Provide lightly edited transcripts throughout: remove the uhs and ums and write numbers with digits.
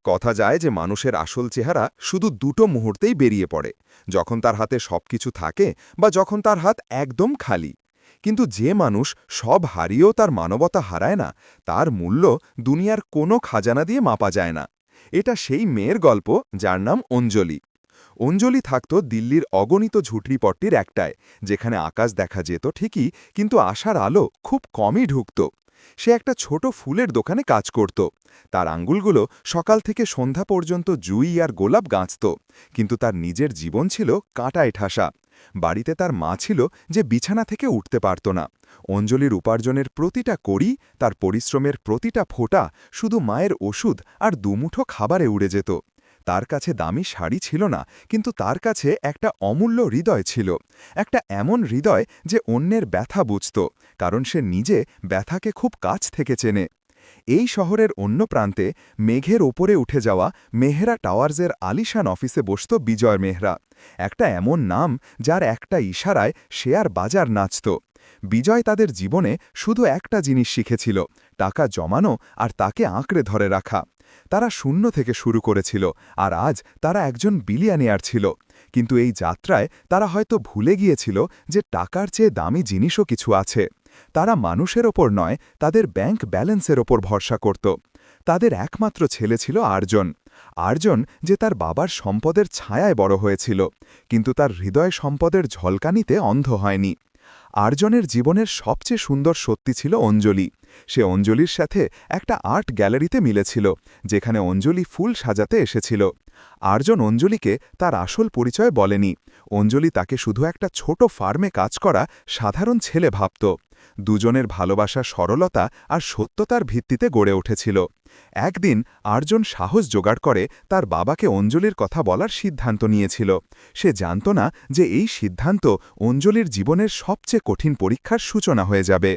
কথা যায় যে মানুষের আসল চেহারা শুধু দুটো মুহূর্তেই বেরিয়ে পড়ে, যখন তার হাতে সবকিছু থাকে বা যখন তার হাত একদম খালি। কিন্তু যে মানুষ সব হারিয়েও তার মানবতা হারায় না, তার মূল্য দুনিয়ার কোনো খাজানা দিয়ে মাপা যায় না। এটা সেই মেয়ের গল্প যার নাম অঞ্জলি। অঞ্জলি থাকত দিল্লির অগণিত ঝুটরিপট্টির একটায়, যেখানে আকাশ দেখা যেত ঠিকই, কিন্তু আশার আলো খুব কমই ঢুকত। সে একটা ছোট ফুলের দোকানে কাজ করত। তার আঙ্গুলগুলো সকাল থেকে সন্ধ্যা পর্যন্ত জুই আর গোলাপ গাঁচত, কিন্তু তার নিজের জীবন ছিল কাঁটায় ঠাসা। বাড়িতে তার মা ছিল যে বিছানা থেকে উঠতে পারত না। অঞ্জলির উপার্জনের প্রতিটা কড়ি, তার পরিশ্রমের প্রতিটা ফোঁটা শুধু মায়ের ওষুধ আর দুমুঠো খাবারে উড়ে যেত। তার কাছে দামি শাড়ি ছিল না, কিন্তু তার কাছে একটা অমূল্য হৃদয় ছিল। একটা এমন হৃদয় যে অন্যের ব্যথা বুঝত, কারণ সে নিজে ব্যথাকে খুব কাছ থেকে চেনে। এই শহরের অন্য প্রান্তে মেঘের ওপরে উঠে যাওয়া মেহরা টাওয়ার্সের আলিশান অফিসে বসত বিজয় মেহরা। একটা এমন নাম যার একটা ইশারায় শেয়ার বাজার নাচত। বিজয় তাদের জীবনে শুধু একটা জিনিস শিখেছিল, টাকা জমানো আর তাকে আঁকড়ে ধরে রাখা। তারা শূন্য থেকে শুরু করেছিল, আর আজ তারা একজন বিলিয়নিয়ার ছিল। কিন্তু এই যাত্রায় তারা হয়তো ভুলে গিয়েছিল যে টাকার চেয়ে দামি জিনিসও কিছু আছে। তারা মানুষের ওপর নয়, তাদের ব্যাংক ব্যালেন্সের ওপর ভরসা করত। তাদের একমাত্র ছেলে ছিল আর্জন। আর্জন যে তার বাবার সম্পদের ছায়ায় বড় হয়েছিল, কিন্তু তার হৃদয় সম্পদের ঝলকানিতে অন্ধ হয়নি। আর্জনের জীবনের সবচেয়ে সুন্দর সত্যি ছিল অঞ্জলি। সে অঞ্জলির সাথে একটা আর্ট গ্যালারিতে মিলেছিল, যেখানে অঞ্জলি ফুল সাজাতে এসেছিল। আর্জন অঞ্জলিকে তার আসল পরিচয় বলেনি। অঞ্জলি তাকে শুধু একটা ছোট ফার্মে কাজ করা সাধারণ ছেলে ভাবত। দুজনের ভালোবাসা সরলতা আর সত্যতার ভিত্তিতে গড়ে উঠেছিল। একদিন আর্জন সাহস জোগাড় করে তার বাবাকে অঞ্জলির কথা বলার সিদ্ধান্ত নিয়েছিল। সে জানত না যে এই সিদ্ধান্ত অঞ্জলির জীবনের সবচেয়ে কঠিন পরীক্ষার সূচনা হয়ে যাবে।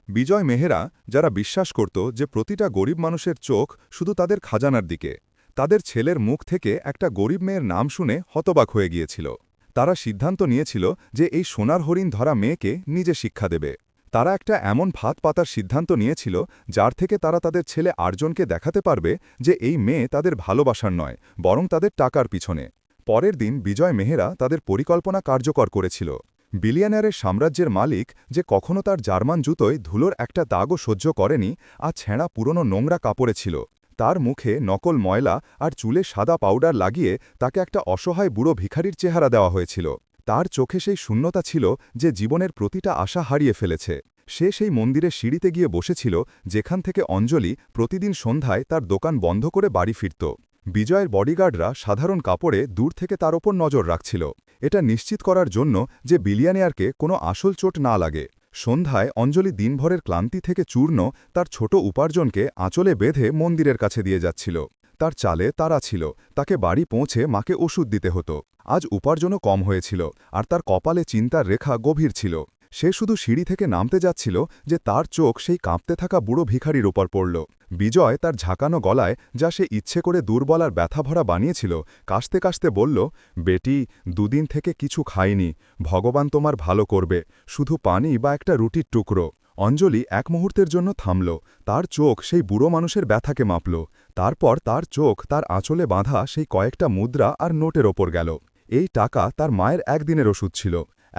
বিজয় মেহরা, যারা বিশ্বাস করত যে প্রতিটা গরিব মানুষের চোখ শুধু তাদের খাজানার দিকে, তাদের ছেলের মুখ থেকে একটা গরিব মেয়ের নাম শুনে হতবাক হয়ে গিয়েছিল। তারা সিদ্ধান্ত নিয়েছিল যে এই সোনার হরিণ ধরা মেয়েকে নিজে শিক্ষা দেবে। তারা একটা এমন ভাত পাতার সিদ্ধান্ত নিয়েছিল যার থেকে তারা তাদের ছেলে আর্জনকে দেখাতে পারবে যে এই মেয়ে তাদের ভালোবাসার নয়, বরং তাদের টাকার পিছনে। পরের দিন বিজয় মেহরা তাদের পরিকল্পনা কার্যকর করেছিল। বিলিয়নারের সাম্রাজ্যের মালিক, যে কখনো তার জার্মান জুতোয় ধুলোর একটা দাগও সহ্য করেনি, আর ছেঁড়া পুরনো নোংরা কাপড়ে ছিল, তার মুখে নকল ময়লা আর চুলে সাদা পাউডার লাগিয়ে তাকে একটা অসহায় বুড়ো ভিখারির চেহারা দেওয়া হয়েছিল। তার চোখে সেই শূন্যতা ছিল যে জীবনের প্রতিটা আশা হারিয়ে ফেলেছে। সে সেই মন্দিরের সিঁড়িতে গিয়ে বসেছিল যেখান থেকে অঞ্জলি প্রতিদিন সন্ধ্যায় তার দোকান বন্ধ করে বাড়ি ফিরত। বিজয়ের বডিগার্ডরা সাধারণ কাপড়ে দূর থেকে তার ওপর নজর রাখছিল, এটা নিশ্চিত করার জন্য যে বিলিয়নিয়ারকে কোনো আসল চোট না লাগে। সন্ধ্যায় অঞ্জলি দিনভরের ক্লান্তি থেকে চূর্ণ তার ছোট উপার্জনকে আঁচলে বেঁধে মন্দিরের কাছে দিয়ে যাচ্ছিল। তার চালে তারা ছিল, তাকে বাড়ি পৌঁছে মাকে ওষুধ দিতে হতো। আজ উপার্জনও কম হয়েছিল, আর তার কপালে চিন্তার রেখা গভীর ছিল। সে শুধু সিঁড়ি থেকে নামতে যাচ্ছিল যে তার চোখ সেই কাঁপতে থাকা বুড়ো ভিখারির ওপর পড়ল। বিজয় তার ঝাঁকানো গলায়, যা সে ইচ্ছে করে দুর্বল আর ব্যথাভরা বানিয়েছিল, কাশতে কাশতে বলল, বেটি, দুদিন থেকে কিছু খাইনি, ভগবান তোমার ভালো করবে, শুধু পানি বা একটা রুটির টুকরো। অঞ্জলি এক মুহূর্তের জন্য থামল। তার চোখ সেই বুড়ো মানুষের ব্যথাকে মাপল। তারপর তার চোখ তার আঁচলে বাঁধা সেই কয়েকটা মুদ্রা আর নোটের ওপর গেল। এই টাকা তার মায়ের একদিনের ওষুধ ছিল।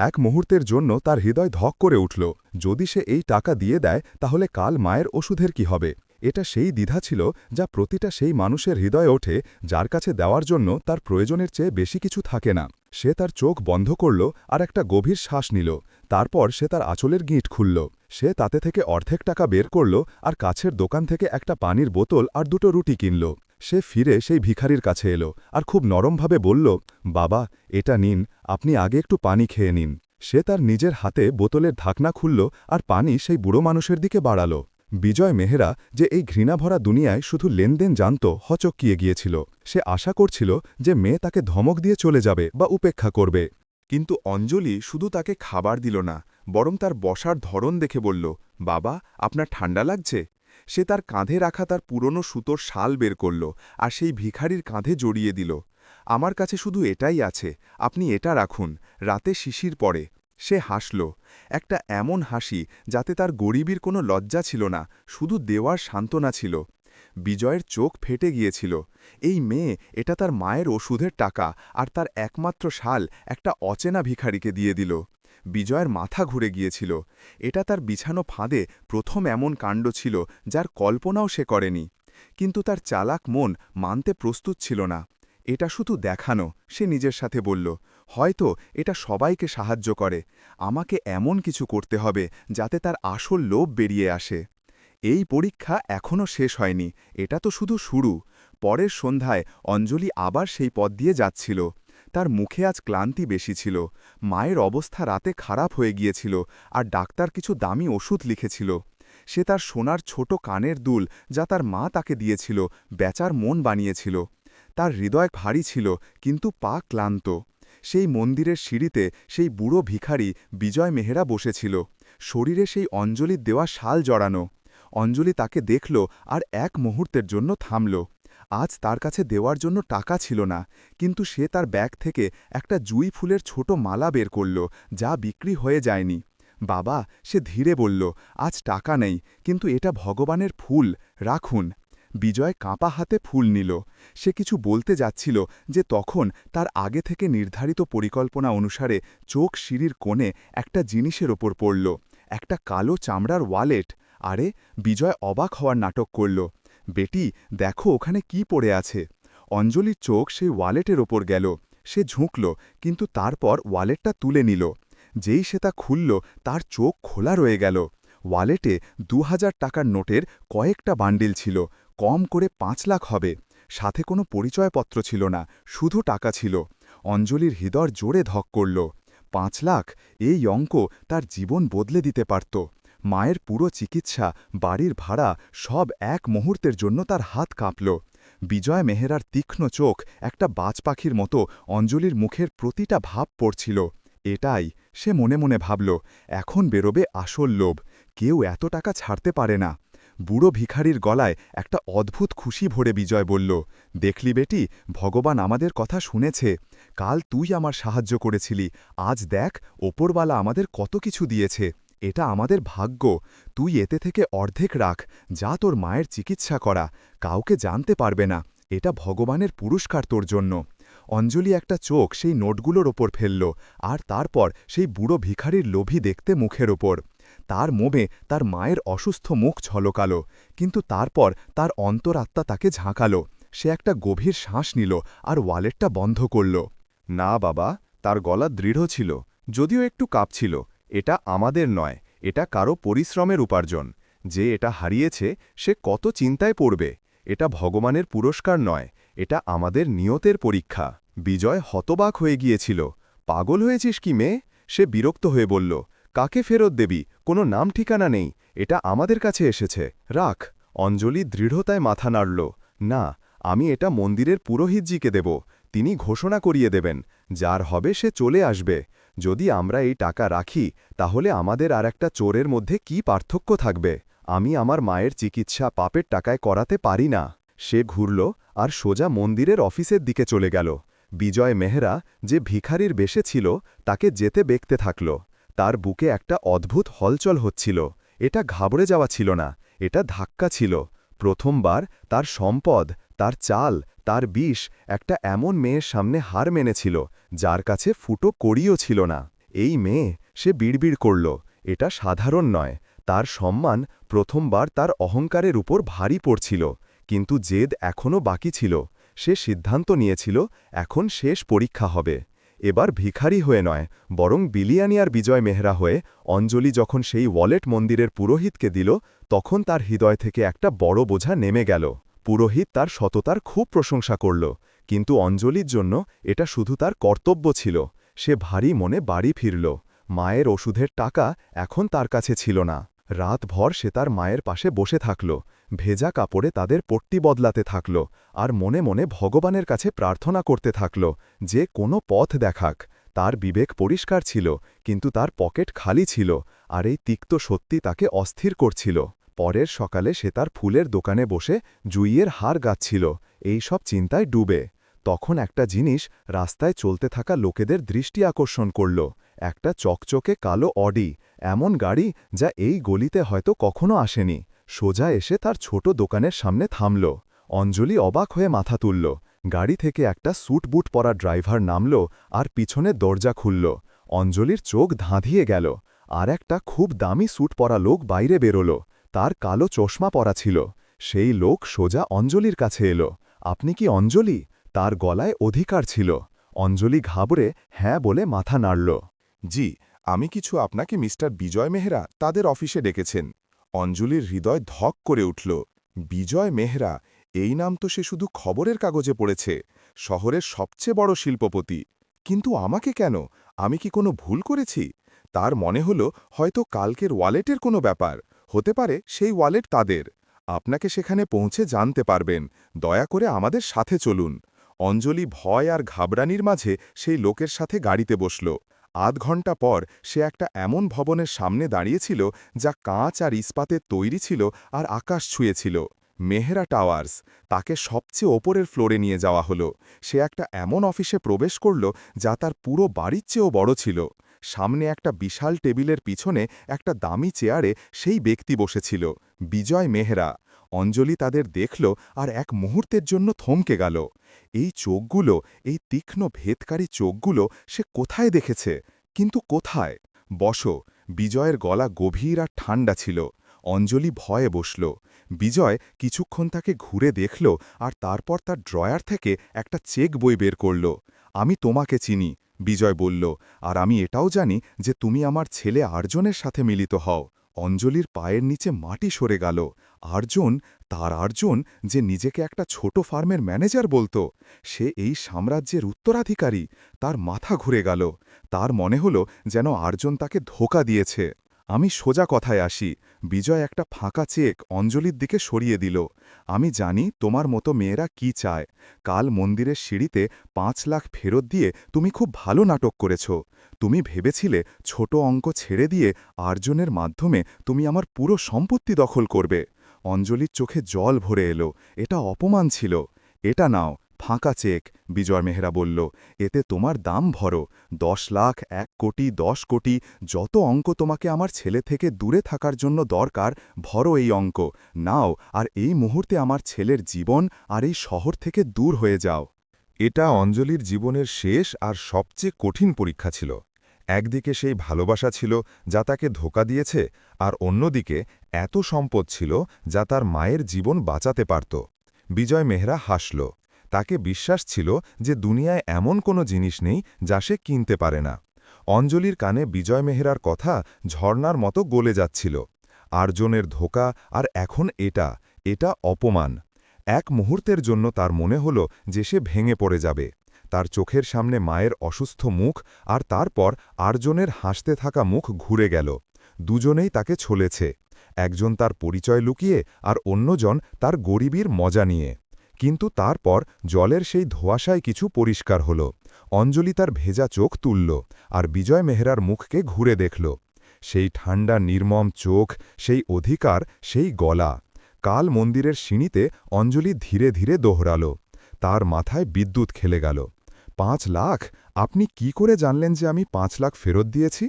এক মুহূর্তের জন্য তার হৃদয় ধক করে উঠল। যদি সে এই টাকা দিয়ে দেয়, তাহলে কাল মায়ের ওষুধের কি হবে? এটা সেই দ্বিধা ছিল যা প্রতিটা সেই মানুষের হৃদয়ে ওঠে যার কাছে দেওয়ার জন্য তার প্রয়োজনের চেয়ে বেশি কিছু থাকে না। সে তার চোখ বন্ধ করল আর একটা গভীর শ্বাস নিল। তারপর সে তার আঁচলের গিঁট খুলল। সে তাতে থেকে অর্ধেক টাকা বের করল আর কাছের দোকান থেকে একটা পানির বোতল আর দুটো রুটি কিনল। সে ফিরে সেই ভিখারির কাছে এলো আর খুব নরমভাবে বলল, বাবা, এটা নিন, আপনি আগে একটু পানি খেয়ে নিন। সে তার নিজের হাতে বোতলের ঢাকনা খুলল আর পানি সেই বুড়ো মানুষের দিকে বাড়াল। বিজয় মেহরা, যে এই ঘৃণাভরা দুনিয়ায় শুধু লেনদেন জানত, হচকিয়ে গিয়েছিল। সে আশা করছিল যে মেয়ে তাকে ধমক দিয়ে চলে যাবে বা উপেক্ষা করবে। কিন্তু অঞ্জলি শুধু তাকে খাবার দিল না, বরং তার বসার ধরন দেখে বলল, বাবা, আপনার ঠান্ডা লাগছে? সে তার কাঁধে রাখা তার পুরনো সুতোর শাল বের করল আর সেই ভিখারির কাঁধে জড়িয়ে দিল। আমার কাছে শুধু এটাই আছে, আপনি এটা রাখুন, রাতে শিশির পড়ে। সে হাসল, একটা এমন হাসি যাতে তার গরিবীর কোনো লজ্জা ছিল না, শুধু দেওয়ার সান্ত্বনা ছিল। বিজয়ের চোখ ফেটে গিয়েছিল। এই মেয়ে, এটা তার মায়ের ওষুধের টাকা আর তার একমাত্র শাল একটা অচেনা ভিখারিকে দিয়ে দিল। বিজয়ের মাথা ঘুরে গিয়েছিল। এটা তার বিছানো ফাঁদে প্রথম এমন কাণ্ড ছিল যার কল্পনাও সে করেনি। কিন্তু তার চালাক মন মানতে প্রস্তুত ছিল না। এটা শুধু দেখানো, সে নিজের সাথে বলল। হয়তো এটা সবাইকে সাহায্য করে। আমাকে এমন কিছু করতে হবে যাতে তার আসল লোভ বেরিয়ে আসে। এই পরীক্ষা এখনও শেষ হয়নি, এটা তো শুধু শুরু। পরের সন্ধ্যায় অঞ্জলি আবার সেই পথ দিয়ে যাচ্ছিল। তার মুখে আজ ক্লান্তি বেশি ছিল। মায়ের অবস্থা রাতে খারাপ হয়ে গিয়েছিল আর ডাক্তার কিছু দামি ওষুধ লিখেছিল। সে তার সোনার ছোট কানের দুল, যা তার মা তাকে দিয়েছিল, বেচার মন বানিয়েছিল। তার হৃদয় ভারী ছিল, কিন্তু পা ক্লান্ত। সেই মন্দিরের সিঁড়িতে সেই বুড়ো ভিখারি বিজয় মেহরা বসেছিল, শরীরে সেই অঞ্জলির দেওয়া শাল জড়ানো। অঞ্জলি তাকে দেখল আর এক মুহূর্তের জন্য থামল। আজ তার কাছে দেওয়ার জন্য টাকা ছিল না, কিন্তু সে তার ব্যাগ থেকে একটা জুঁই ফুলের ছোট মালা বের করল, যা বিক্রি হয়ে যায়নি। বাবা, সে ধীরে বলল, আজ টাকা নেই, কিন্তু এটা ভগবানের ফুল, রাখুন। বিজয় কাঁপা হাতে ফুল নিল। সে কিছু বলতে যাচ্ছিল যে তখন তার আগে থেকে নির্ধারিত পরিকল্পনা অনুসারে চোখ সিঁড়ির কোণে একটা জিনিসের ওপর পড়ল, একটা কালো চামড়ার ওয়ালেট। আরে, বিজয় অবাক হওয়ার নাটক করল। বেটি, দেখো ওখানে কি পড়ে আছে। অঞ্জলির চোখ সেই ওয়ালেটের ওপর গেল। সে ঝুঁকল, কিন্তু তারপর ওয়ালেটটা তুলে নিল। যেই সে তা খুলল, তার চোখ খোলা রয়ে গেল। ওয়ালেটে ২০০০ টাকার নোটের কয়েকটা বান্ডিল ছিল, কম করে ৫ লাখ হবে। সাথে কোনো পরিচয়পত্র ছিল না, শুধু টাকা ছিল। অঞ্জলির হৃদয় জোরে ধক করল। ৫ লাখ, এই অঙ্ক তার জীবন বদলে দিতে পারত। মায়ের পুরো চিকিৎসা, বাড়ির ভাড়া, সব এক মুহূর্তের জন্য তার হাত কাঁপল। বিজয় মেহরার তীক্ষ্ণ চোখ একটা বাজ পাখির মতো অঞ্জলির মুখের প্রতিটা ভাব পড়ছিল। এটাই, সে মনে মনে ভাবল, এখন বেরোবে আসল লোভ। কেউ এত টাকা ছাড়তে পারে না। বুড়ো ভিখারির গলায় একটা অদ্ভুত খুশি ভরে বিজয় বলল, দেখলি বেটি, ভগবান আমাদের কথা শুনেছে। কাল তুই আমার সাহায্য করেছিলি, আজ দেখ ওপরওয়ালা আমাদের কত কিছু দিয়েছে। এটা আমাদের ভাগ্য। তুই এতে থেকে অর্ধেক রাখ, যা তোর মায়ের চিকিৎসা করা। কাউকে জানতে পারবে না, এটা ভগবানের পুরস্কার তোর জন্য। অঞ্জলি একটা চোখ সেই নোটগুলোর ওপর ফেলল, আর তারপর সেই বুড়ো ভিখারির লোভী দেখতে মুখের ওপর। তার মোমে তার মায়ের অসুস্থ মুখ ঝলকালো, কিন্তু তারপর তার অন্তরাত্মা তাকে ঝাঁকালো। সে একটা গভীর শ্বাস নিল আর ওয়ালেটটা বন্ধ করল। না বাবা, তার গলা দৃঢ় ছিল, যদিও একটু কাঁপছিল। এটা আমাদের নয়, এটা কারো পরিশ্রমের উপার্জন। যে এটা হারিয়েছে সে কত চিন্তায় পড়বে। এটা ভগবানের পুরস্কার নয়, এটা আমাদের নিয়তের পরীক্ষা। বিজয় হতবাক হয়ে গিয়েছিল। পাগল হয়েছিস কি মেয়ে? সে বিরক্ত হয়ে বলল, কাকে ফেরত দেবি? কোনো নাম ঠিকানা নেই, এটা আমাদের কাছে এসেছে, রাখ। অঞ্জলি দৃঢ়তায় মাথা নাড়ল। না, আমি এটা মন্দিরের পুরোহিতজিকে দেব। তিনি ঘোষণা করিয়ে দেবেন, যার হবে সে চলে আসবে। যদি আমরা এই টাকা রাখি, তাহলে আমাদের আর একটা চোরের মধ্যে কি পার্থক্য থাকবে? আমি আমার মায়ের চিকিৎসা পাপের টাকায় করাতে পারি না। সে ঘুরল আর সোজা মন্দিরের অফিসের দিকে চলে গেল। বিজয় মেহরা, যে ভিখারির বেশে ছিল, তাকে যেতে দেখতে থাকল। তার বুকে একটা অদ্ভুত হলচল হচ্ছিল। এটা ঘাবড়ে যাওয়া ছিল না, এটা ধাক্কা ছিল। প্রথমবার তার সম্পদ, তার চাল, তার বিষ একটা এমন মেয়ের সামনে হার মেনেছিল, যার কাছে ফুটো কড়িও ছিল না। এই মেয়ে, সে বিড়বিড় করল, এটা সাধারণ নয়। তার সম্মান প্রথমবার তার অহংকারের উপর ভারী পড়ছিল, কিন্তু জেদ এখনও বাকি ছিল। সে সিদ্ধান্ত নিয়েছিল, এখন শেষ পরীক্ষা হবে। এবার ভিখারি হয়ে নয়, বরং বিলিয়ানিয়ার বিজয় মেহরা হয়ে অঞ্জলি যখন সেই ওয়ালেট মন্দিরের পুরোহিতকে দিল, তখন তার হৃদয় থেকে একটা বড় বোঝা নেমে গেল। পুরোহিত তার সততার খুব প্রশংসা করল, কিন্তু অঞ্জলির জন্য এটা শুধু তার কর্তব্য ছিল। সে ভারী মনে বাড়ি ফিরল। মায়ের ওষুধের টাকা এখন তার কাছে ছিল না। রাতভর সে তার মায়ের পাশে বসে থাকল, ভেজা কাপড়ে তাদের পট্টি বদলাতে থাকল, আর মনে মনে ভগবানের কাছে প্রার্থনা করতে থাকল যে কোনো পথ দেখাক। তার বিবেক পরিষ্কার ছিল, কিন্তু তার পকেট খালি ছিল, আর এই তিক্ত সত্যি তাকে অস্থির করছিল। পরের সকালে সে তার ফুলের দোকানে বসে জুইয়ের হার গাচ্ছিল, এই সব চিন্তায় ডুবে। তখন একটা জিনিস রাস্তায় চলতে থাকা লোকেদের দৃষ্টি আকর্ষণ করল, একটা চকচকে কালো অডি, এমন গাড়ি যা এই গলিতে হয়তো কখনো আসেনি। সোজা এসে তার ছোট দোকানের সামনে থামল। অঞ্জলি অবাক হয়ে মাথা তুলল। গাড়ি থেকে একটা স্যুট বুট পরা ড্রাইভার নামল আর পিছনে দরজা খুলল। অঞ্জলির চোখ ধাঁধিয়ে গেল। আর একটা খুব দামি স্যুট পরা লোক বাইরে বেরোল। তার কালো চশমা পরা ছিল। সেই লোক সোজা অঞ্জলির কাছে এলো। আপনি কি অঞ্জলি? তার গলায় অধিকার ছিল। অঞ্জলি ঘাবড়ে হ্যাঁ বলে মাথা নাড়ল। জি, আমি কিছু আপনাকে মিস্টার বিজয় মেহরা তাদের অফিসে ডেকেছেন। অঞ্জলির হৃদয় ধক করে উঠল। বিজয় মেহরা, এই নাম তো সে শুধু খবরের কাগজে পড়েছে, শহরের সবচেয়ে বড় শিল্পপতি। কিন্তু আমাকে কেন? আমি কি কোনো ভুল করেছি? তার মনে হলো হয়তো কালকের ওয়ালেটের কোনো ব্যাপার। হতে পারে সেই ওয়ালেট তাদের। আপনাকে সেখানে পৌঁছে জানতে পারবেন। দয়া করে আমাদের সাথে চলুন। অঞ্জলি ভয় আর ঘাবড়ানির মাঝে সেই লোকের সাথে গাড়িতে বসল। আধ ঘণ্টা পর সে একটা এমন ভবনের সামনে দাঁড়িয়েছিল যা কাঁচ আর ইস্পাতের তৈরি ছিল আর আকাশ ছুঁয়েছিল। মেহরা টাওয়ার্স। তাকে সবচেয়ে ওপরের ফ্লোরে নিয়ে যাওয়া হলো। সে একটা এমন অফিসে প্রবেশ করল যা তার পুরো বাড়ির চেয়েও বড় ছিল। সামনে একটা বিশাল টেবিলের পিছনে একটা দামি চেয়ারে সেই ব্যক্তি বসেছিল, বিজয় মেহরা। অঞ্জলি তাদের দেখল আর এক মুহূর্তের জন্য থমকে গেল। এই চোখগুলো, এই তীক্ষ্ণ ভেদকারী চোখগুলো সে কোথায় দেখেছে? কিন্তু কোথায়? বসো। বিজয়ের গলা গভীর আর ঠান্ডা ছিল। অঞ্জলি ভয়ে বসল। বিজয় কিছুক্ষণ তাকে ঘুরে দেখল আর তারপর তার ড্রয়ার থেকে একটা চেক বই বের করল। আমি তোমাকে চিনি, বিজয় বলল, আর আমি এটাও জানি যে তুমি আমার ছেলে আর্জনের সাথে মিলিত হও। অঞ্জলির পায়ের নিচে মাটি সরে গেল। আর্জুন, তার আর্জুন, যে নিজেকে একটা ছোট ফার্মের ম্যানেজার বলতো, সে এই সাম্রাজ্যের উত্তরাধিকারী। তার মাথা ঘুরে গেল। তার মনে হল যেন আর্জুন তাকে ধোঁকা দিয়েছে। আমি সোজা কথায় আসি। বিজয় একটা ফাঁকা চেক অঞ্জলির দিকে সরিয়ে দিল। আমি জানি তোমার মতো মেয়েরা কি চায়। কাল মন্দিরের সিঁড়িতে ৫ লাখ ফেরত দিয়ে তুমি খুব ভালো নাটক করেছ। তুমি ভেবেছিলে ছোট অঙ্ক ছেড়ে দিয়ে আর্জনের মাধ্যমে তুমি আমার পুরো সম্পত্তি দখল করবে। অঞ্জলির চোখে জল ভরে এলো। এটা অপমান ছিল। এটা নাও, ফাঁকা চেক, বিজয় মেহরা বলল। এতে তোমার দাম ভরো। ১০ লাখ, ১ কোটি, ১০ কোটি, যত অঙ্ক তোমাকে আমার ছেলে থেকে দূরে থাকার জন্য দরকার, ভরো এই অঙ্ক। নাও, আর এই মুহূর্তে আমার ছেলের জীবন আর এই শহর থেকে দূর হয়ে যাও। এটা অঞ্জলির জীবনের শেষ আর সবচেয়ে কঠিন পরীক্ষা ছিল। একদিকে সেই ভালোবাসা ছিল যা তাকে ধোঁকা দিয়েছে, আর অন্যদিকে এত সম্পদ ছিল যা তার মায়ের জীবন বাঁচাতে পারত। বিজয় মেহরা হাসল। তাকে বিশ্বাস ছিল যে দুনিয়ায় এমন কোনো জিনিস নেই যা সে কিনতে পারে না। অঞ্জলির কানে বিজয় মেহরার কথা ঝর্ণার মতো গলে যাচ্ছিল। আর্জনের ধোঁকা, আর এখন এটা অপমান। এক মুহূর্তের জন্য তার মনে হল যে সে ভেঙে পড়ে যাবে। তার চোখের সামনে মায়ের অসুস্থ মুখ, আর তারপর আর্জনের হাসতে থাকা মুখ ঘুরে গেল। দুজনেই তাকে ছলেছে। একজন তার পরিচয় লুকিয়ে, আর অন্যজন তার গরিবীর মজা নিয়ে। কিন্তু তারপর জলের সেই ধোঁয়াশায় কিছু পরিষ্কার হল। অঞ্জলি তার ভেজা চোখ তুলল, আর বিজয় মেহরার মুখকে ঘুরে দেখল। সেই ঠান্ডা নির্মম চোখ, সেই অধিকার, সেই গলা। কাল মন্দিরের সিঁড়িতে অঞ্জলি ধীরে ধীরে দোহরাল। তার মাথায় বিদ্যুৎ খেলে গেল। ৫ লাখ? আপনি কি করে জানলেন যে আমি ৫ লাখ ফেরত দিয়েছি?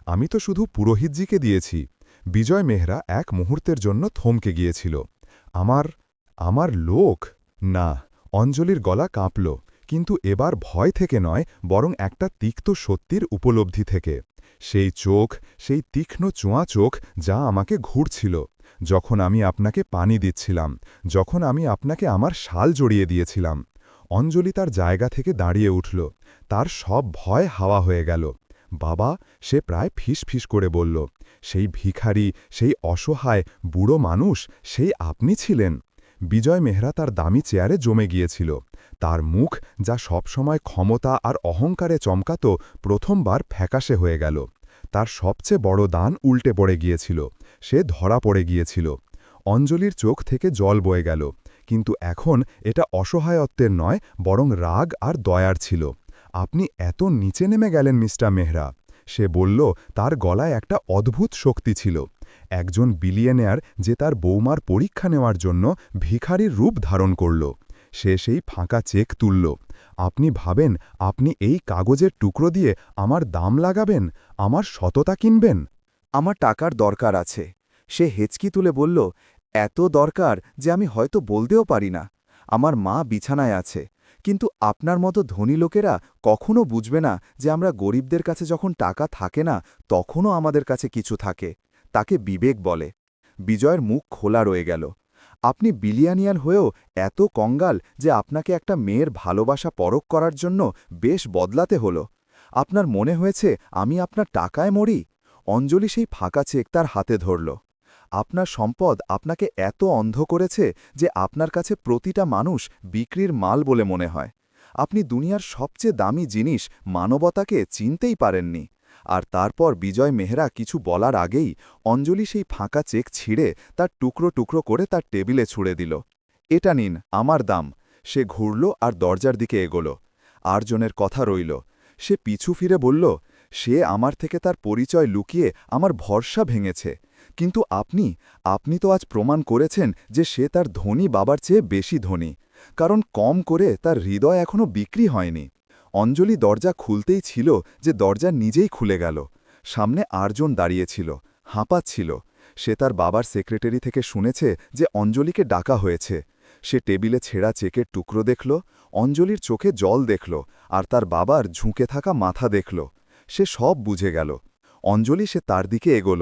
আমি তো শুধু পুরোহিতজিকে দিয়েছি। বিজয় মেহরা এক মুহূর্তের জন্য থমকে গিয়েছিল। আমার লোক? না। অঞ্জলির গলা কাঁপল, কিন্তু এবার ভয় থেকে নয়, বরং একটা তিক্ত সত্যির উপলব্ধি থেকে। সেই চোখ, সেই তীক্ষ্ণ চোঁয়া চোখ যা আমাকে ঘুরছিল যখন আমি আপনাকে পানি দিচ্ছিলাম, যখন আমি আপনাকে আমার শাল জড়িয়ে দিয়েছিলাম। অঞ্জলি তার জায়গা থেকে দাঁড়িয়ে উঠল। তার সব ভয় হাওয়া হয়ে গেল। বাবা, সে প্রায় ফিস করে বলল, সেই ভিখারি, সেই অসহায় বুড়ো মানুষ, সেই আপনি ছিলেন। বিজয় মেহরা তার দামি চেয়ারে জমে গিয়েছিল। তার মুখ, যা সবসময় ক্ষমতা আর অহংকারে চমকাত, প্রথমবার ফ্যাকাশে হয়ে গেল। তার সবচেয়ে বড় দান উল্টে পড়ে গিয়েছিল। সে ধরা পড়ে গিয়েছিল। অঞ্জলির চোখ থেকে জল বয়ে গেল, কিন্তু এখন এটা অসহায়ত্বের নয়, বরং রাগ আর দয়ার ছিল। আপনি এত নিচে নেমে গেলেন মিস্টার মেহরা। সে বলল, তার গলায় একটা অদ্ভুত শক্তি ছিল। একজন বিলিয়নেয়ার যে তার বৌমার পরীক্ষা নেওয়ার জন্য ভিখারির রূপ ধারণ করল। সে সেই ফাঁকা চেক তুলল। আপনি ভাবেন আপনি এই কাগজের টুকরো দিয়ে আমার দাম লাগাবেন, আমার সততা কিনবেন? আমার টাকার দরকার আছে। সে হেঁচকি তুলে বলল, এত দরকার যে আমি হয়তো বলতেও পারি না। আমার মা বিছানায় আছে, কিন্তু আপনার মতো ধনী লোকেরা কখনো বুঝবে না যে আমরা গরিবদের কাছে যখন টাকা থাকে না তখনও আমাদের কাছে কিছু থাকে। তাকে বিবেক বলে। বিজয়ের মুখ খোলা রয়ে গেল। আপনি বিলিয়ানিয়ান হয়েও এত কঙ্গাল যে আপনাকে একটা মেয়ের ভালোবাসা পরখ করার জন্য বেশ বদলাতে হলো। আপনার মনে হয়েছে আমি আপনার টাকায় মরি? অঞ্জলি সেই ফাঁকা চেক তার হাতে ধরল। আপনার সম্পদ আপনাকে এত অন্ধ করেছে যে আপনার কাছে প্রতিটা মানুষ বিক্রির মাল বলে মনে হয়। আপনি দুনিয়ার সবচেয়ে দামি জিনিস মানবতাকে চিনতেই পারেননি। আর তারপর বিজয় মেহরা কিছু বলার আগেই অঞ্জলি সেই ফাঁকা চেক ছিঁড়ে তার টুকরো টুকরো করে তার টেবিলে ছুঁড়ে দিল। এটা নিন, আমার দাম। সে ঘুরল আর দরজার দিকে এগোল। আরজনের কথা রইল। সে পিছু ফিরে বলল, সে আমার থেকে তার পরিচয় লুকিয়ে আমার ভরসা ভেঙেছে। কিন্তু আপনি তো আজ প্রমাণ করেছেন যে সে তার ধনী বাবার চেয়ে বেশি ধনী, কারণ কম করে তার হৃদয় এখনও বিক্রি হয়নি। অঞ্জলি দরজা খুলতেই ছিল যে দরজা নিজেই খুলে গেল। সামনে আরজন দাঁড়িয়েছিল, হাঁপাচ্ছিল। সে তার বাবার সেক্রেটারি থেকে শুনেছে যে অঞ্জলিকে ডাকা হয়েছে। সে টেবিলে ছেঁড়া চেকের টুকরো দেখল, অঞ্জলির চোখে জল দেখল, আর তার বাবার ঝুঁকে থাকা মাথা দেখল। সে সব বুঝে গেল। অঞ্জলি সে তার দিকে এগোল।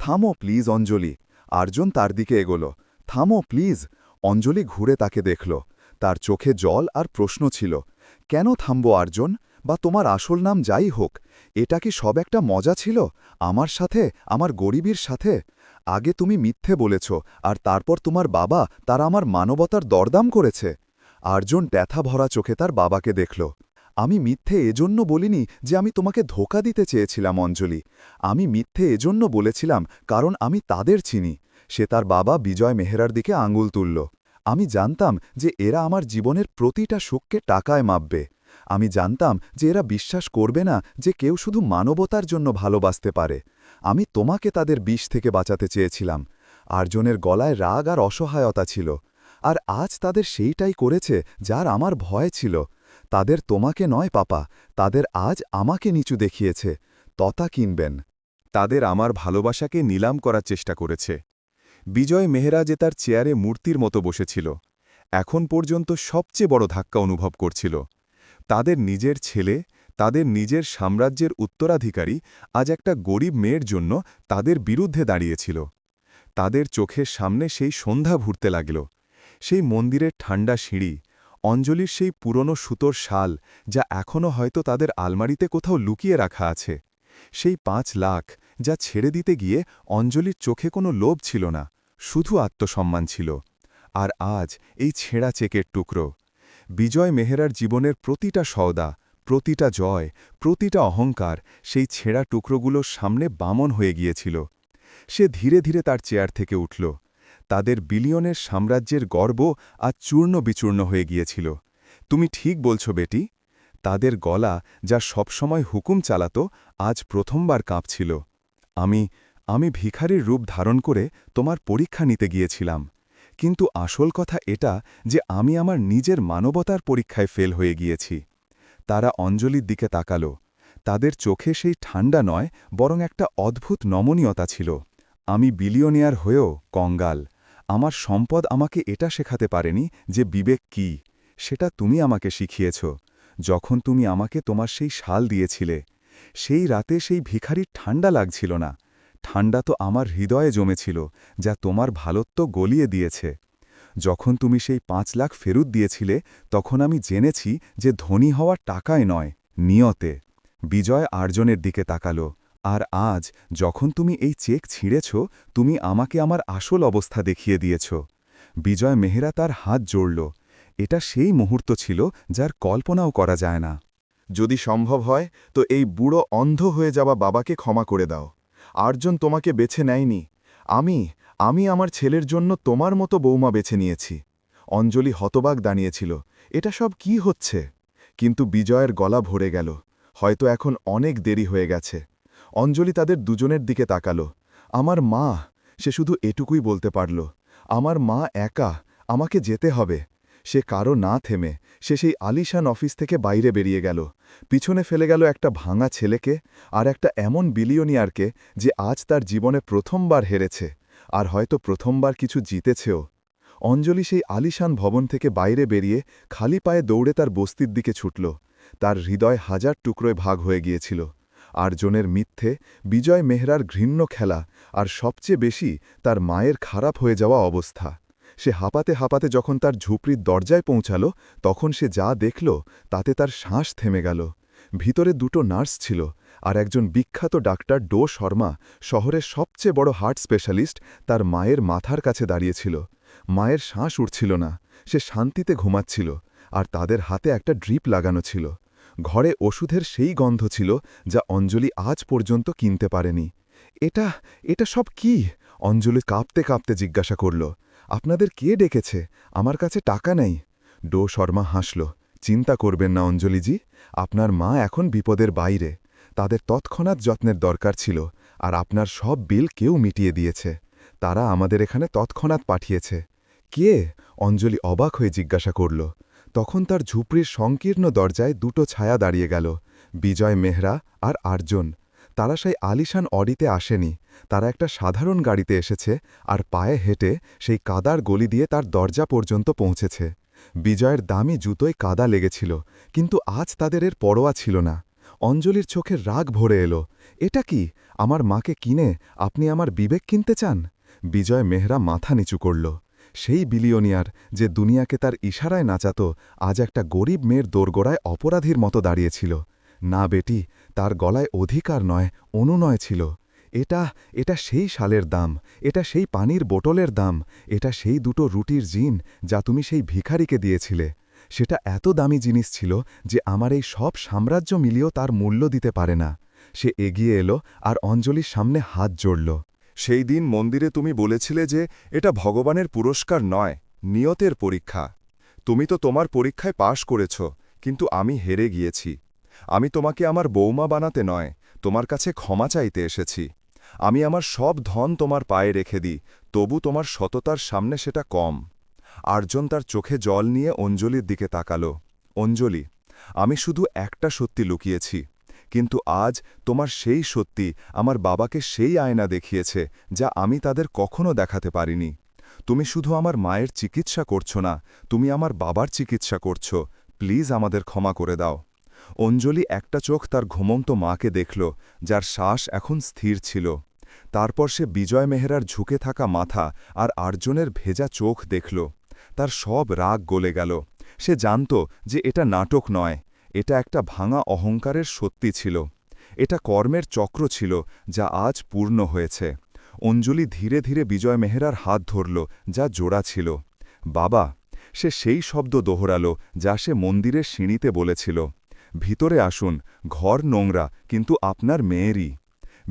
থামো প্লিজ অঞ্জলি। আরজন তার দিকে এগোল। থামো প্লিজ। অঞ্জলি ঘুরে তাকে দেখল। তার চোখে জল আর প্রশ্ন ছিল, কেন থামব আরজন? বা তোমার আসল নাম যাই হোক, এটা কি সব একটা মজা ছিল? আমার সাথে, আমার গরিবীর সাথে? আগে তুমি মিথ্যে বলেছ, আর তারপর তোমার বাবা তারা আমার মানবতার দরদাম করেছে। আরজন ব্যথা ভরা চোখে তার বাবাকে দেখল। আমি মিথ্যে এজন্য বলিনি যে আমি তোমাকে ধোঁকা দিতে চেয়েছিলাম অঞ্জলি। আমি মিথ্যে এজন্য বলেছিলাম কারণ আমি তাদের চিনি। সে তার বাবা বিজয় মেহরার দিকে আঙুল তুলল। আমি জানতাম যে এরা আমার জীবনের প্রতিটা সুখকে টাকায় মাপবে। আমি জানতাম যে এরা বিশ্বাস করবে না যে কেউ শুধু মানবতার জন্য ভালোবাসতে পারে। আমি তোমাকে তাদের বিষ থেকে বাঁচাতে চেয়েছিলাম। আরজনের গলায় রাগ আর অসহায়তা ছিল। আর আজ তাদের সেইটাই করেছে যার আমার ভয় ছিল। তাদের তোমাকে নয় পাপা, তাদের আজ আমাকে নিচু দেখিয়েছে। ততা কিনবেন। তাদের আমার ভালোবাসাকে নিলাম করার চেষ্টা করেছে। বিজয় মেহরা যে তার চেয়ারে মূর্তির মতো বসেছিল, এখন পর্যন্ত সবচেয়ে বড় ধাক্কা অনুভব করছিল। তাদের নিজের ছেলে, তাদের নিজের সাম্রাজ্যের উত্তরাধিকারী আজ একটা গরিব মেয়ের জন্য তাদের বিরুদ্ধে দাঁড়িয়েছিল। তাদের চোখের সামনে সেই সন্ধ্যা ঘুরতে লাগল। সেই মন্দিরের ঠান্ডা সিঁড়ি, অঞ্জলির সেই পুরনো সুতোর শাল যা এখনও হয়তো তাদের আলমারিতে কোথাও লুকিয়ে রাখা আছে, সেই ৫ লাখ যা ছেড়ে দিতে গিয়ে অঞ্জলির চোখে কোনো লোভ ছিল না, শুধু আত্মসম্মান ছিল। আর আজ এই ছেঁড়া চেকের টুকরো। বিজয় মেহরার জীবনের প্রতিটা সওদা, প্রতিটা জয়, প্রতিটা অহংকার সেই ছেঁড়া টুকরোগুলোর সামনে বামন হয়ে গিয়েছিল। সে ধীরে ধীরে তার চেয়ার থেকে উঠল। তাদের বিলিয়নের সাম্রাজ্যের গর্ব আজ চূর্ণ বিচূর্ণ হয়ে গিয়েছিল। তুমি ঠিক বলছ বেটি। তাদের গলা যা সবসময় হুকুম চালাত আজ প্রথমবার কাঁপছিল। আমি ভিখারির রূপ ধারণ করে তোমার পরীক্ষা নিতে গিয়েছিলাম, কিন্তু আসল কথা এটা যে আমি আমার নিজের মানবতার পরীক্ষায় ফেল হয়ে গিয়েছি। তারা অঞ্জলির দিকে তাকালো। তাদের চোখে সেই ঠান্ডা নয়, বরং একটা অদ্ভুত নমনীয়তা ছিল। আমি বিলিয়নিয়ার হয়েও কঙ্গাল। আমার সম্পদ আমাকে এটা শেখাতে পারেনি যে বিবেক কি। সেটা তুমি আমাকে শিখিয়েছ, যখন তুমি আমাকে তোমার সেই শাল দিয়েছিলে। সেই রাতে সেই ভিখারির ঠান্ডা লাগছিল না, ঠান্ডা তো আমার হৃদয়ে জমেছিল, যা তোমার ভালোত্ব গলিয়ে দিয়েছে। যখন তুমি সেই ৫ লাখ ফেরত দিয়েছিলে, তখন আমি জেনেছি যে ধনী হওয়া টাকায় নয়, নিয়তে। বিজয় আরজনের দিকে তাকালো। আর আজ যখন তুমি এই চেক ছিঁড়েছ, তুমি আমাকে আমার আসল অবস্থা দেখিয়ে দিয়েছ। বিজয় মেহরা তার হাত জোড়ল। এটা সেই মুহূর্ত ছিল যার কল্পনাও করা যায় না। যদি সম্ভব হয় তো এই বুড়ো অন্ধ হয়ে যাওয়া বাবাকে ক্ষমা করে দাও। আরজন তোমাকে বেছে নেয়নি। আমি আমার ছেলের জন্য তোমার মতো বৌমা বেছে নিয়েছি। অঞ্জলি হতবাক দাঁড়িয়েছিল। এটা সব কি হচ্ছে? কিন্তু বিজয়ের গলা ভরে গেল। হয়তো এখন অনেক দেরি হয়ে গেছে। অঞ্জলি তাদের দুজনের দিকে তাকালো। আমার মা, সে শুধু এটুকুই বলতে পারল। আমার মা একা, আমাকে যেতে হবে। সে কারো না থেমে সে সেই আলিশান অফিস থেকে বাইরে বেরিয়ে গেল। পিছনে ফেলে গেল একটা ভাঙা ছেলেকে আর একটা এমন বিলিয়নিয়ারকে যে আজ তার জীবনে প্রথমবার হেরেছে। আর হয়তো প্রথমবার কিছু জিতেছেও। অঞ্জলি সেই আলিশান ভবন থেকে বাইরে বেরিয়ে খালি পায়ে দৌড়ে তার বস্তির দিকে ছুটল। তার হৃদয় হাজার টুকরোয় ভাগ হয়ে গিয়েছিল। আর্জনের মিথ্যে, বিজয় মেহরার ঘৃণ্য খেলা, আর সবচেয়ে বেশি তার মায়ের খারাপ হয়ে যাওয়া অবস্থা। সে হাঁপাতে হাঁপাতে যখন তার ঝুপড়ির দরজায় পৌঁছাল, তখন সে যা দেখল তাতে তার শ্বাস থেমে গেল। ভিতরে দুটো নার্স ছিল, আর একজন বিখ্যাত ডাক্তার ডো শর্মা, শহরের সবচেয়ে বড় হার্ট স্পেশালিস্ট, তার মায়ের মাথার কাছে দাঁড়িয়েছিল। মায়ের শ্বাস উঠছিল না, সে শান্তিতে ঘুমাচ্ছিল, আর তাদের হাতে একটা ড্রিপ লাগানো ছিল। ঘরে ওষুধের সেই গন্ধ ছিল যা অঞ্জলি আজ পর্যন্ত কিনতে পারেনি। এটা এটা সব কি? অঞ্জলি কাঁপতে কাঁপতে জিজ্ঞাসা করল। আপনাদের কে ডেকেছে? আমার কাছে টাকা নেই। ডো শর্মা হাসল। চিন্তা করবেন না অঞ্জলিজি, আপনার মা এখন বিপদের বাইরে। তাদের তৎক্ষণাৎ যত্নের দরকার ছিল, আর আপনার সব বিল কেউ মিটিয়ে দিয়েছে। তারা আমাদের এখানে তৎক্ষণাৎ পাঠিয়েছে। কে? অঞ্জলি অবাক হয়ে জিজ্ঞাসা করল। তখন তার ঝুপড়ির সংকীর্ণ দরজায় দুটো ছায়া দাঁড়িয়ে গেল, বিজয় মেহরা আর আর্জুন। তারা সেই আলিশান অডিতে আসেনি, তারা একটা সাধারণ গাড়িতে এসেছে, আর পায়ে হেঁটে সেই কাদার গলি দিয়ে তার দরজা পর্যন্ত পৌঁছেছে। বিজয়ের দামি জুতোয় কাদা লেগেছিল, কিন্তু আজ তাদের এর পরোয়া ছিল না। অঞ্জলির চোখে রাগ ভরে এলো। এটা কি? আমার মাকে কিনে আপনি আমার বিবেক কিনতে চান? বিজয় মেহরা মাথা নিচু করল। সেই বিলিয়নিয়ার, যে দুনিয়াকে তার ইশারায় নাচাত, আজ একটা গরিব মেয়ের দোরগোড়ায় অপরাধীর মতো দাঁড়িয়েছিল। না বেটি, তার গলায় অধিকার নয়, অনুনয় ছিল। এটা সেই শালের দাম, এটা সেই পানির বোতলের দাম, এটা সেই দুটো রুটির জিন যা তুমি সেই ভিখারিকে দিয়েছিলে। সেটা এত দামি জিনিস ছিল যে আমার এই সব সাম্রাজ্য মিলিয়েও তার মূল্য দিতে পারে না। সে এগিয়ে এলো আর অঞ্জলির সামনে হাত জড়ল। সেই দিন মন্দিরে তুমি বলেছিলে যে এটা ভগবানের পুরস্কার নয়, নিয়তের পরীক্ষা। তুমি তো তোমার পরীক্ষায় পাশ করেছ, কিন্তু আমি হেরে গিয়েছি। আমি তোমাকে আমার বৌমা বানাতে নয়, তোমার কাছে ক্ষমা চাইতে এসেছি। আমি আমার সব ধন তোমার পায়ে রেখে দিই, তবু তোমার সততার সামনে সেটা কম। আর্জুন তার চোখে জল নিয়ে অঞ্জলির দিকে তাকালো। অঞ্জলি, আমি শুধু একটা সত্যি লুকিয়েছি, কিন্তু আজ তোমার সেই সত্যি আমার বাবাকে সেই আয়না দেখিয়েছে যা আমি তাদের কখনো দেখাতে পারিনি। তুমি শুধু আমার মায়ের চিকিৎসা করছো না, তুমি আমার বাবার চিকিৎসা করছো। প্লিজ আমাদের ক্ষমা করে দাও। অঞ্জলি একটা চোখ তার ঘুমন্ত মাকে দেখল, যার শ্বাস এখন স্থির ছিল। তারপর সে বিজয় মেহরার ঝুঁকে থাকা মাথা আর আর্জুনের ভেজা চোখ দেখল। তার সব রাগ গলে গেল। সে জানত যে এটা নাটক নয়, এটা একটা ভাঙা অহংকারের সত্যি ছিল। এটা কর্মের চক্র ছিল যা আজ পূর্ণ হয়েছে। অঞ্জলি ধীরে ধীরে বিজয় মেহরার হাত ধরল, যা জোড়া ছিল। বাবা, সে সেই শব্দ দোহরাল যা সে মন্দিরের সিঁড়িতে বলেছিল। ভিতরে আসুন, ঘর নোংরা, কিন্তু আপনার মেয়েরই।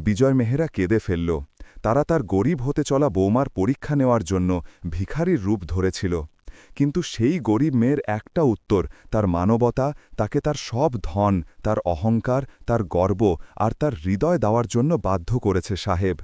বিজয় মেহরা কেঁদে ফেলল। তারা তার গরিব হতে চলা বৌমার পরীক্ষা নেওয়ার জন্য ভিখারির রূপ ধরেছিল, কিন্তু সেই গরিব মেয়ের একটা উত্তর, তার মানবতা, তাকে তার সব ধন, তার অহংকার, তার গর্ব আর তার হৃদয় দেওয়ার জন্য বাধ্য করেছে সাহেব।